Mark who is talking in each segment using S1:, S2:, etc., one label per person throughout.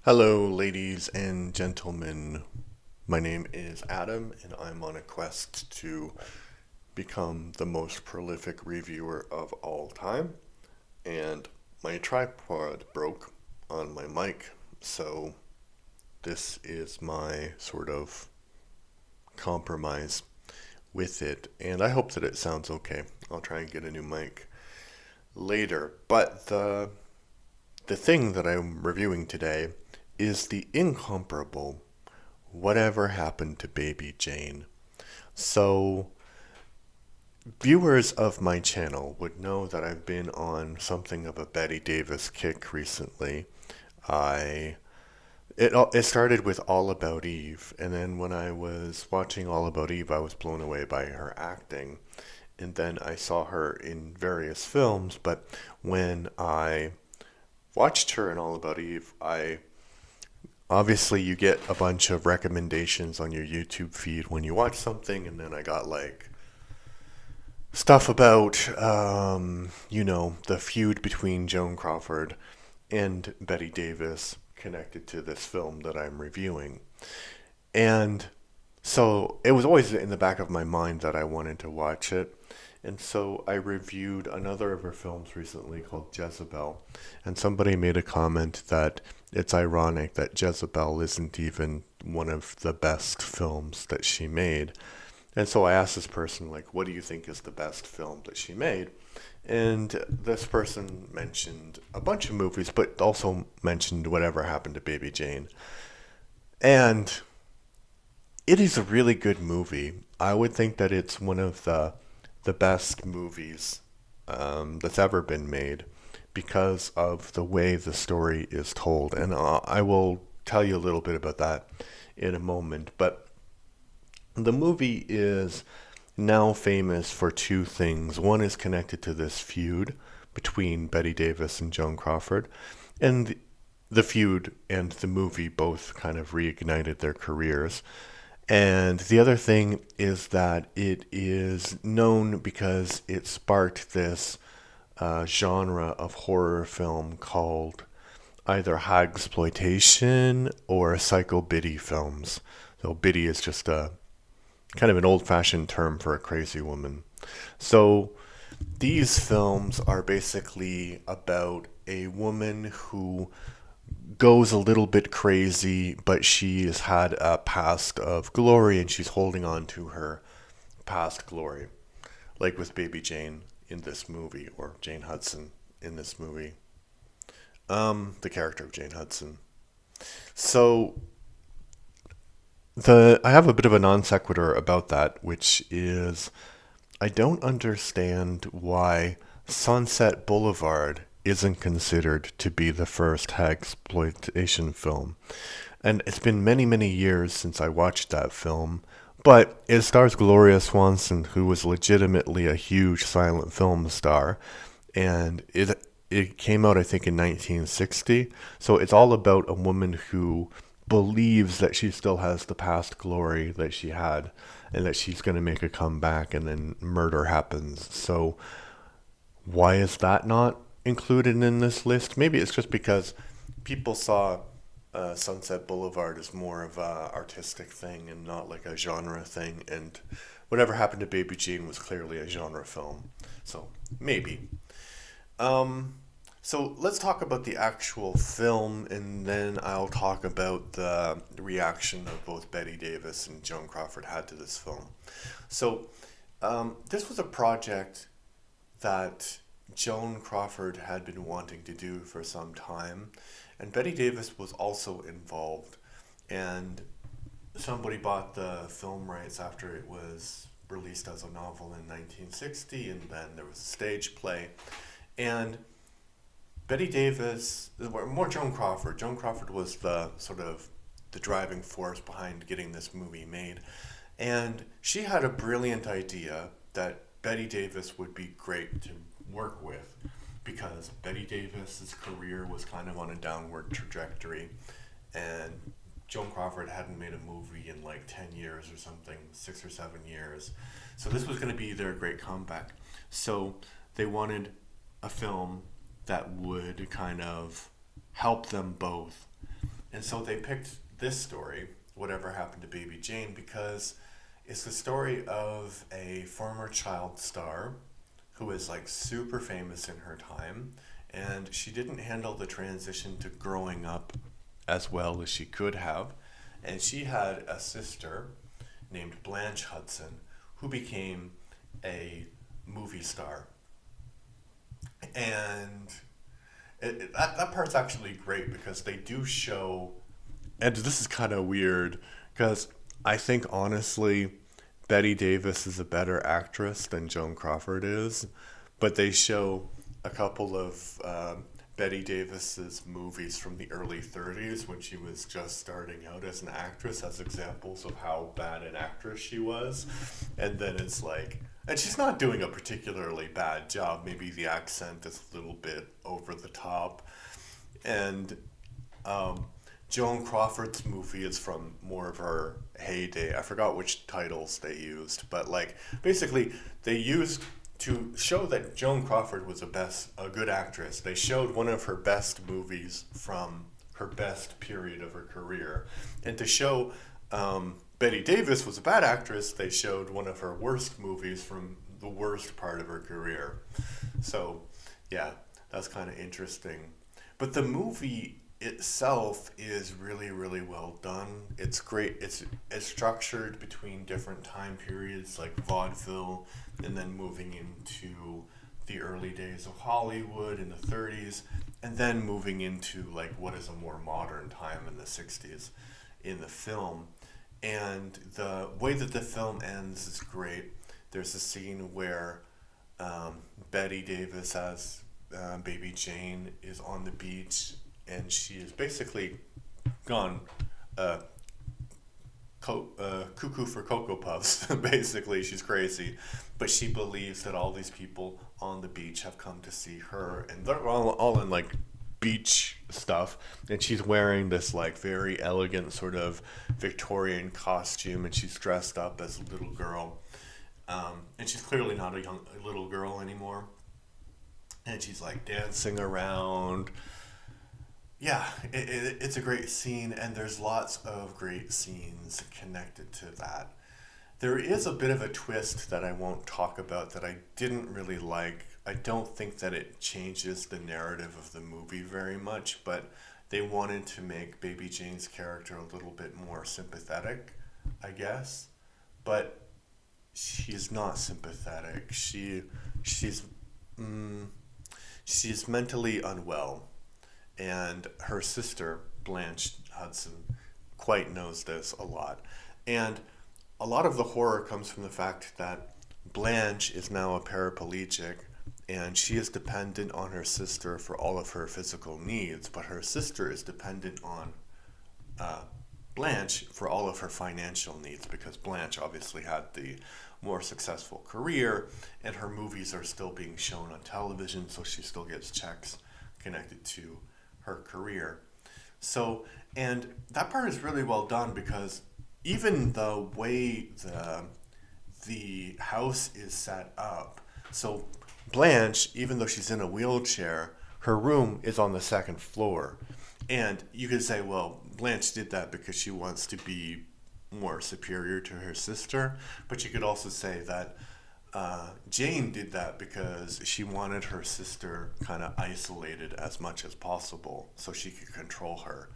S1: Hello, ladies and gentlemen. My name is Adam, and I'm on a quest to become the most prolific reviewer of all time. And my tripod broke on my mic, so this is my sort of compromise with it. And I hope that it sounds okay. I'll try and get a new mic later. But the thing that I'm reviewing today is the incomparable Whatever Happened to Baby Jane. So, viewers of my channel would know that I've been on something of a Bette Davis kick recently. I it started with All About Eve, and then when I was watching All About Eve, I was blown away by her acting. And then I saw her in various films, but when I watched her in All About Eve, I obviously you get a bunch of recommendations on your YouTube feed when you watch something, and then I got like stuff about the feud between Joan Crawford and Bette Davis connected to this film that I'm reviewing. And so it was always in the back of my mind that I wanted to watch it. And so I reviewed another of her films recently called Jezebel. And somebody made a comment that it's ironic that Jezebel isn't even one of the best films that she made. And so I asked this person, like, what do you think is the best film that she made? And this person mentioned a bunch of movies, but also mentioned Whatever Happened to Baby Jane. And it is a really good movie. I would think that it's one of the best movies that's ever been made because of the way the story is told. And I will tell you a little bit about that in a moment. But the movie is now famous for two things. One is connected to this feud between Bette Davis and Joan Crawford. And the feud and the movie both kind of reignited their careers. And the other thing is that it is known because it sparked this genre of horror film called either hagsploitation or psycho-biddy films. So biddy is just a kind of an old-fashioned term for a crazy woman. So these films are basically about a woman who goes a little bit crazy, but she has had a past of glory and she's holding on to her past glory, like with Baby Jane in this movie, or Jane Hudson in this movie. The character of Jane Hudson. So I have a bit of a non sequitur about that, which is I don't understand why Sunset Boulevard isn't considered to be the first hagsploitation film. And it's been many, many years since I watched that film, but it stars Gloria Swanson, who was legitimately a huge silent film star, and it came out, I think, in 1960. So it's all about a woman who believes that she still has the past glory that she had, and that she's going to make a comeback, and then murder happens. So why is that not included in this list? Maybe it's just because people saw Sunset Boulevard as more of a artistic thing and not like a genre thing, and Whatever Happened to Baby Jane was clearly a genre film. So maybe. So let's talk about the actual film, and then I'll talk about the reaction of both Bette Davis and Joan Crawford had to this film. So this was a project that Joan Crawford had been wanting to do for some time, and Bette Davis was also involved. And somebody bought the film rights after it was released as a novel in 1960, and then there was a stage play. And Bette Davis, more Joan Crawford. Joan Crawford was the sort of the driving force behind getting this movie made. And she had a brilliant idea that Bette Davis would be great to work with, because Bette Davis's career was kind of on a downward trajectory, and Joan Crawford hadn't made a movie in like 10 years or something, 6 or 7 years. So this was going to be their great comeback. So they wanted a film that would kind of help them both. And so they picked this story, Whatever Happened to Baby Jane, because it's the story of a former child star who is like super famous in her time, and she didn't handle the transition to growing up as well as she could have. And she had a sister named Blanche Hudson who became a movie star. And that part's actually great because they do show, and this is kind of weird because I think honestly, Betty Davis is a better actress than Joan Crawford is, but they show a couple of Betty Davis's movies from the early 30s when she was just starting out as an actress as examples of how bad an actress she was. And then it's like, and she's not doing a particularly bad job. Maybe the accent is a little bit over the top. And Joan Crawford's movie is from more of her heyday. I forgot which titles they used, but like basically they used to show that Joan Crawford was a good actress. They showed one of her best movies from her best period of her career, and to show Betty Davis was a bad actress, they showed one of her worst movies from the worst part of her career. So, yeah, that's kind of interesting. But the movie itself is really, really well done. It's great. It's structured between different time periods like vaudeville and then moving into the early days of Hollywood in the 30s and then moving into like what is a more modern time in the 60s in the film. And the way that the film ends is great. There's a scene where Betty Davis as Baby Jane is on the beach, and she is basically gone cuckoo for Cocoa Puffs. Basically, she's crazy. But she believes that all these people on the beach have come to see her, and they're all in like beach stuff, and she's wearing this like very elegant sort of Victorian costume, and she's dressed up as a little girl, and she's clearly not a little girl anymore, and she's like dancing around. Yeah, it's a great scene, and there's lots of great scenes connected to that. There is a bit of a twist that I won't talk about that I didn't really like. I don't think that it changes the narrative of the movie very much, but they wanted to make Baby Jane's character a little bit more sympathetic, I guess. But she's not sympathetic. She's mentally unwell, and her sister Blanche Hudson quite knows this a lot. And a lot of the horror comes from the fact that Blanche is now a paraplegic and she is dependent on her sister for all of her physical needs, but her sister is dependent on Blanche for all of her financial needs because Blanche obviously had the more successful career and her movies are still being shown on television, so she still gets checks connected to her career. So, and that part is really well done because even the way the house is set up, so Blanche, even though she's in a wheelchair, her room is on the second floor. And you could say, well, Blanche did that because she wants to be more superior to her sister. But you could also say that Jane did that because she wanted her sister kind of isolated as much as possible so she could control her.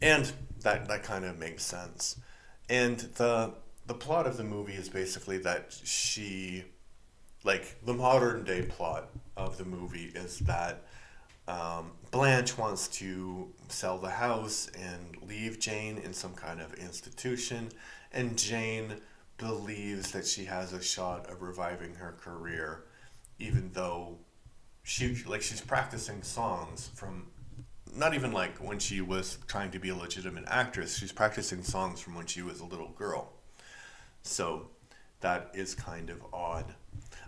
S1: And that kind of makes sense. And the plot of the movie is basically that the modern day plot of the movie is that Blanche wants to sell the house and leave Jane in some kind of institution, and Jane believes that she has a shot of reviving her career, even though she's practicing songs from not even like when she was trying to be a legitimate actress. She's practicing songs from when she was a little girl. So that is kind of odd.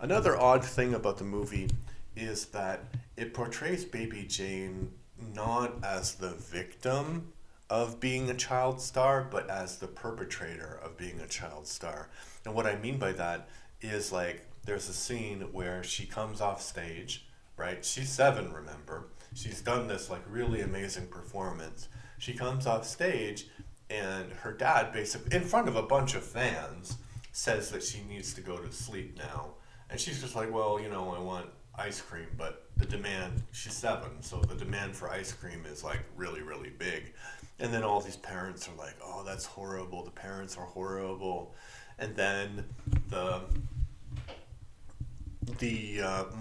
S1: Another odd thing about the movie is that it portrays Baby Jane not as the victim of being a child star, but as the perpetrator of being a child star. And what I mean by that is like there's a scene where she comes off stage, right? She's 7, remember? She's done this like really amazing performance. She comes off stage, and her dad, basically, in front of a bunch of fans, says that she needs to go to sleep now. And she's just like, well, I want ice cream, but the demand, she's 7, so the demand for ice cream is like really, really big. And then all these parents are like, oh, that's horrible. The parents are horrible. And then the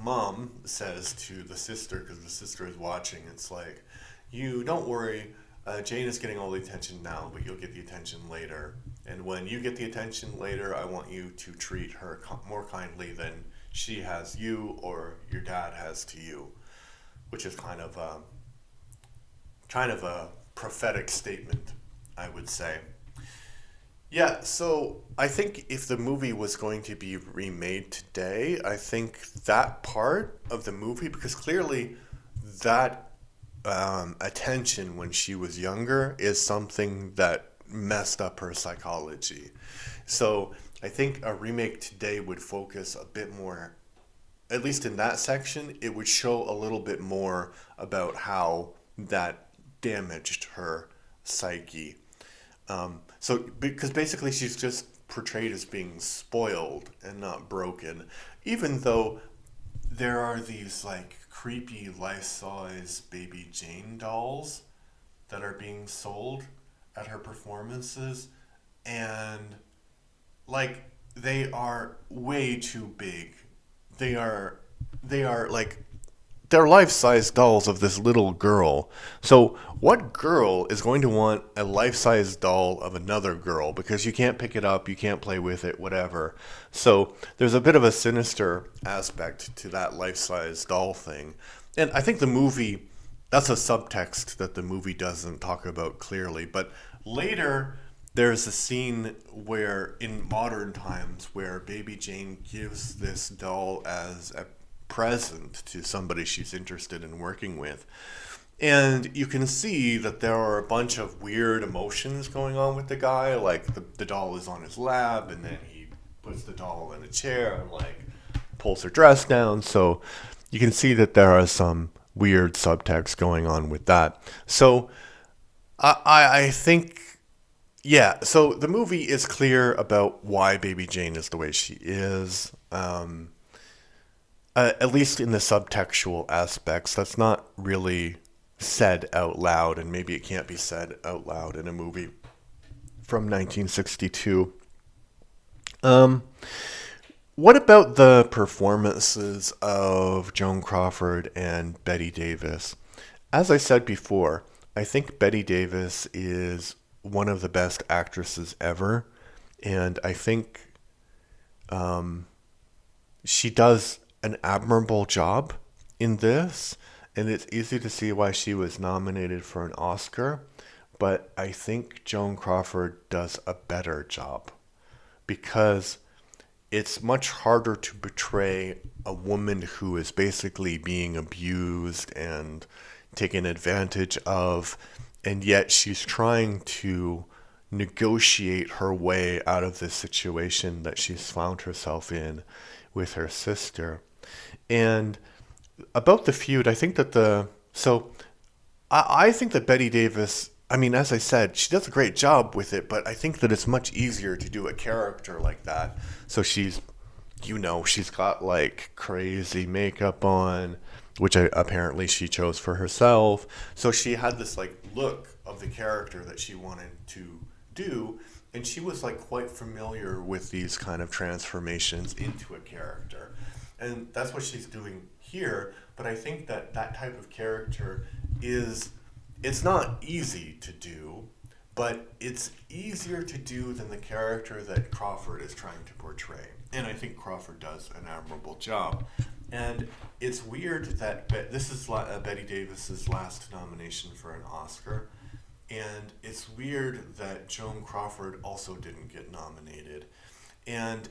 S1: mom says to the sister, because the sister is watching, it's like, you don't worry, Jane is getting all the attention now, but you'll get the attention later. And when you get the attention later, I want you to treat her more kindly than she has you or your dad has to you, which is kind of a prophetic statement, I would say. Yeah, so I think if the movie was going to be remade today, I think that part of the movie, because clearly that attention when she was younger is something that messed up her psychology. So I think a remake today would focus a bit more, at least in that section, it would show a little bit more about how that damaged her psyche. So, because basically she's just portrayed as being spoiled and not broken, even though there are these like creepy life-size Baby Jane dolls that are being sold at her performances, and like they are way too big. They are like they're life-size dolls of this little girl. So what girl is going to want a life-size doll of another girl? Because you can't pick it up, you can't play with it, whatever. So there's a bit of a sinister aspect to that life-size doll thing. And I think the movie, that's a subtext that the movie doesn't talk about clearly. But later, there's a scene where, in modern times, where Baby Jane gives this doll as a present to somebody she's interested in working with. And you can see that there are a bunch of weird emotions going on with the guy. Like the doll is on his lap, and then he puts the doll in a chair and like pulls her dress down. So you can see that there are some weird subtext going on with that. So I think, yeah, so the movie is clear about why Baby Jane is the way she is. At least in the subtextual aspects, that's not really said out loud, and maybe it can't be said out loud in a movie from 1962. What about the performances of Joan Crawford and Bette Davis? As I said before, I think Bette Davis is one of the best actresses ever, and I think she does an admirable job in this, and it's easy to see why she was nominated for an Oscar, but I think Joan Crawford does a better job because it's much harder to portray a woman who is basically being abused and taken advantage of, and yet she's trying to negotiate her way out of this situation that she's found herself in with her sister. And about the feud, I think that I think that Bette Davis, I mean, as I said, she does a great job with it, but I think that it's much easier to do a character like that. So she's got like crazy makeup on, which apparently she chose for herself. So she had this like look of the character that she wanted to do, and she was like quite familiar with these kind of transformations into a character. And that's what she's doing here, but I think that that type of character it's not easy to do, but it's easier to do than the character that Crawford is trying to portray. And I think Crawford does an admirable job. And it's weird that this is Bette Davis's last nomination for an Oscar, and it's weird that Joan Crawford also didn't get nominated. And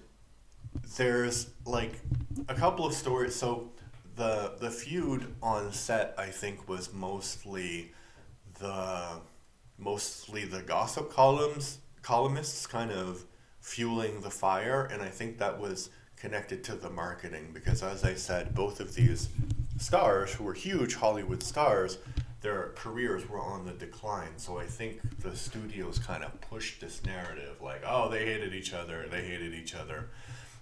S1: there's like a couple of stories. So the feud on set, I think, was mostly the gossip columnists kind of fueling the fire, and I think that was connected to the marketing because, as I said, both of these stars, who were huge Hollywood stars, their careers were on the decline. So I think the studios kind of pushed this narrative like, oh, they hated each other, they hated each other.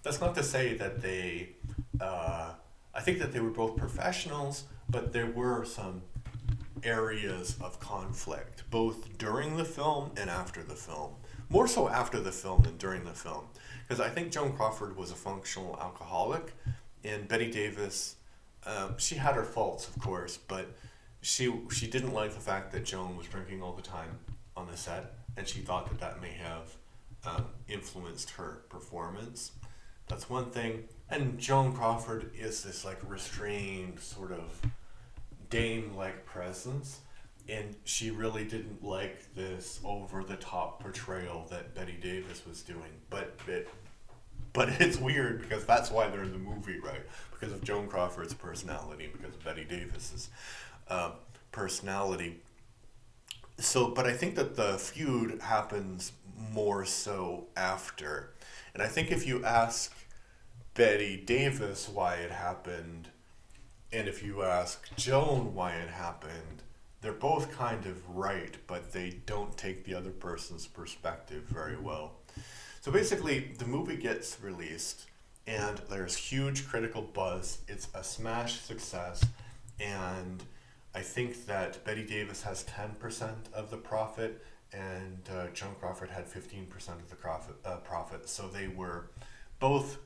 S1: That's not to say that I think that they were both professionals, but there were some areas of conflict, both during the film and after the film. More so after the film than during the film. Because I think Joan Crawford was a functional alcoholic, and Betty Davis, she had her faults, of course, but she didn't like the fact that Joan was drinking all the time on the set, and she thought that that may have influenced her performance. That's one thing. And Joan Crawford is this like restrained sort of Dane-like presence, and she really didn't like this over-the-top portrayal that Betty Davis was doing. But it's weird because that's why they're in the movie, right? Because of Joan Crawford's personality, because of Betty Davis's personality. So, but I think that the feud happens more so after. And I think if you ask Betty Davis why it happened, and if you ask Joan why it happened, they're both kind of right, but they don't take the other person's perspective very well. So basically, the movie gets released, and there's huge critical buzz. It's a smash success, and I think that Betty Davis has 10% of the profit, and Joan Crawford had 15% of the profit. So they were both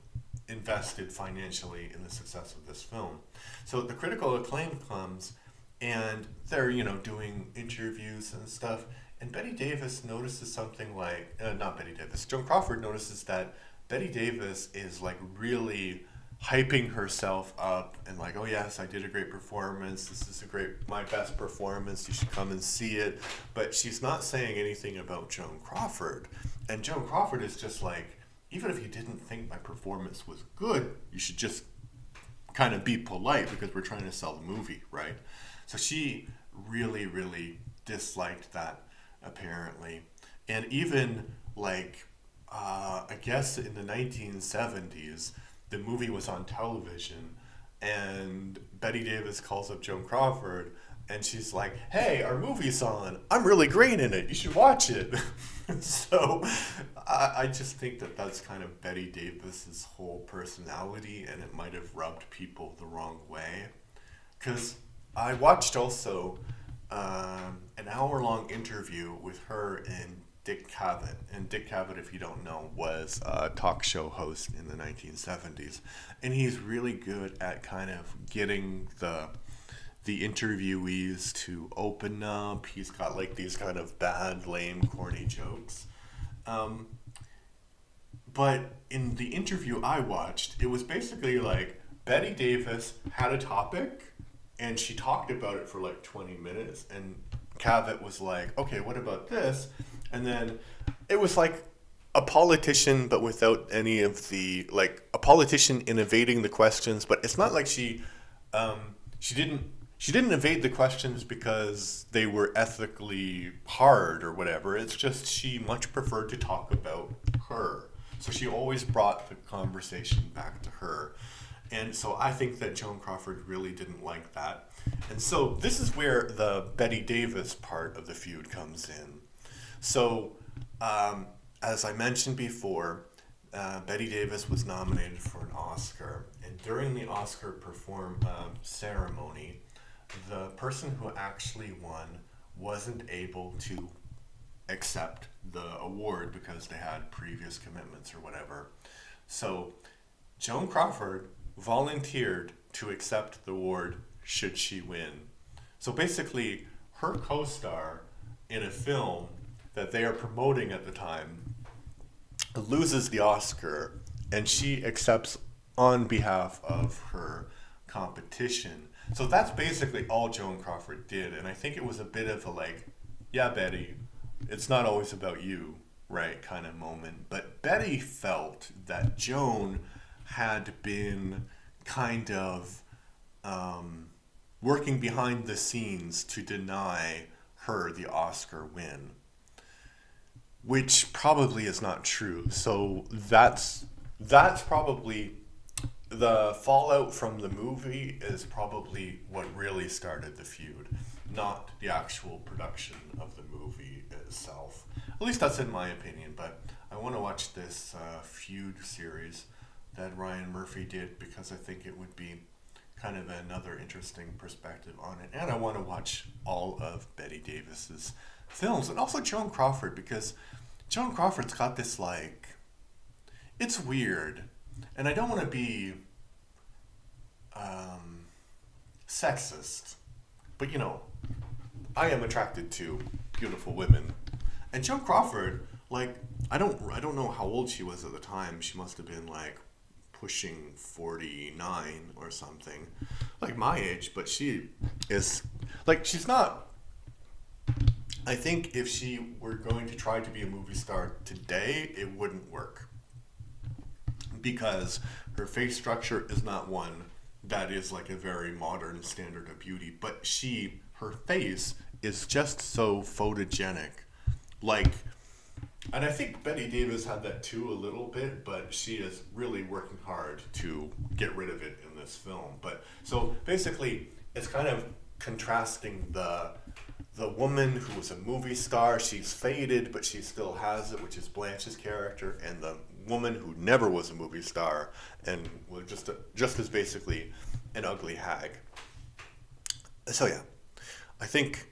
S1: invested financially in the success of this film. So the critical acclaim comes, and they're doing interviews and stuff, and Betty Davis notices something like not Betty Davis, Joan Crawford notices that Betty Davis is like really hyping herself up and like, oh yes, I did a great performance, this is my best performance, you should come and see it. But she's not saying anything about Joan Crawford, and Joan Crawford is just like, even if you didn't think my performance was good, you should just kind of be polite because we're trying to sell the movie, right? So she really, really disliked that, apparently. And even like, I guess in the 1970s, the movie was on television, and Betty Davis calls up Joan Crawford, and she's like, hey, our movie's on. I'm really great in it. You should watch it. So I just think that that's kind of Betty Davis's whole personality, and it might have rubbed people the wrong way. Because I watched also an hour-long interview with her and Dick Cavett. And Dick Cavett, if you don't know, was a talk show host in the 1970s. And he's really good at kind of getting the interviewees to open up. He's got like these kind of bad, lame, corny jokes. But in the interview I watched, it was basically like Betty Davis had a topic and she talked about it for like 20 minutes, and Cavett was like, okay, what about this? And then it was like a politician, but without any of the, like a politician in evading the questions, but it's not like she didn't evade the questions because they were ethically hard or whatever. It's just she much preferred to talk about her. So she always brought the conversation back to her. And so I think that Joan Crawford really didn't like that. And so this is where the Betty Davis part of the feud comes in. So as I mentioned before, Betty Davis was nominated for an Oscar. And during the Oscar ceremony, the person who actually won wasn't able to accept the award because they had previous commitments or whatever. So Joan Crawford volunteered to accept the award should she win. So basically, her co-star in a film that they are promoting at the time loses the Oscar, and she accepts on behalf of her competition. So that's basically all Joan Crawford did, and I think it was a bit of a like, yeah, Betty, it's not always about you, right, kind of moment. But Betty felt that Joan had been kind of working behind the scenes to deny her the Oscar win, which probably is not true. So that's probably the fallout from the movie is probably what really started the feud. not the actual production of the movie itself. At least that's in my opinion, but I want to watch this feud series that Ryan Murphy did because I think it would be kind of another interesting perspective on it. And I want to watch all of Bette Davis's films, and also Joan Crawford, because Joan Crawford's got this, like, it's weird, and I don't want to be sexist, but I am attracted to beautiful women, and Joan Crawford, like, I don't know how old she was at the time. She must have been like pushing 49 or something, like my age, but she is, like, she's not, I think if she were going to try to be a movie star today, it wouldn't work, because her face structure is not one that is like a very modern standard of beauty, but her face is just so photogenic, like, and I think Bette Davis had that too a little bit, but she is really working hard to get rid of it in this film. But so basically, it's kind of contrasting the woman who was a movie star. She's faded, but she still has it, which is Blanche's character, and the woman who never was a movie star and was just as basically an ugly hag. So yeah, I think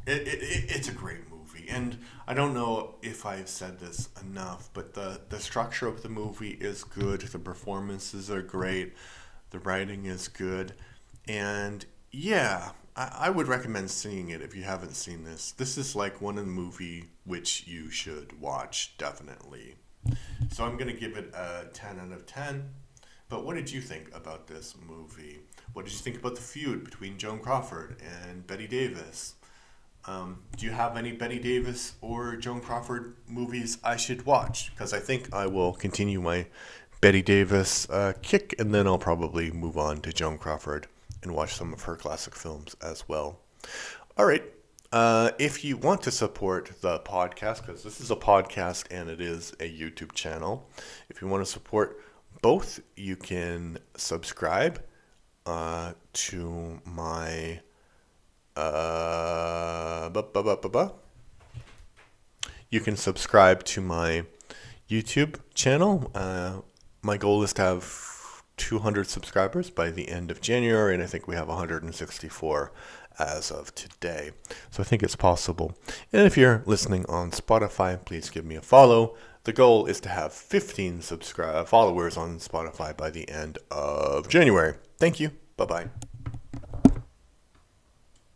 S1: it's a great movie, and I don't know if I've said this enough, but the structure of the movie is good, the performances are great, the writing is good, and yeah, I would recommend seeing it if you haven't seen this. This is like one of the movie which you should watch, definitely. So I'm going to give it a 10 out of 10. But what did you think about this movie? What did you think about the feud between Joan Crawford and Bette Davis? Do you have any Bette Davis or Joan Crawford movies I should watch? Because I think I will continue my Bette Davis kick, and then I'll probably move on to Joan Crawford and watch some of her classic films as well. All right. If you want to support the podcast, because this is a podcast and it is a YouTube channel, if you want to support both, you can subscribe to my you can subscribe to my YouTube channel. My goal is to have 200 subscribers by the end of January, and I think we have 164 as of today. So I think it's possible. And if you're listening on Spotify, please give me a follow. The goal is to have 15 followers on Spotify by the end of January. Thank you. Bye-bye.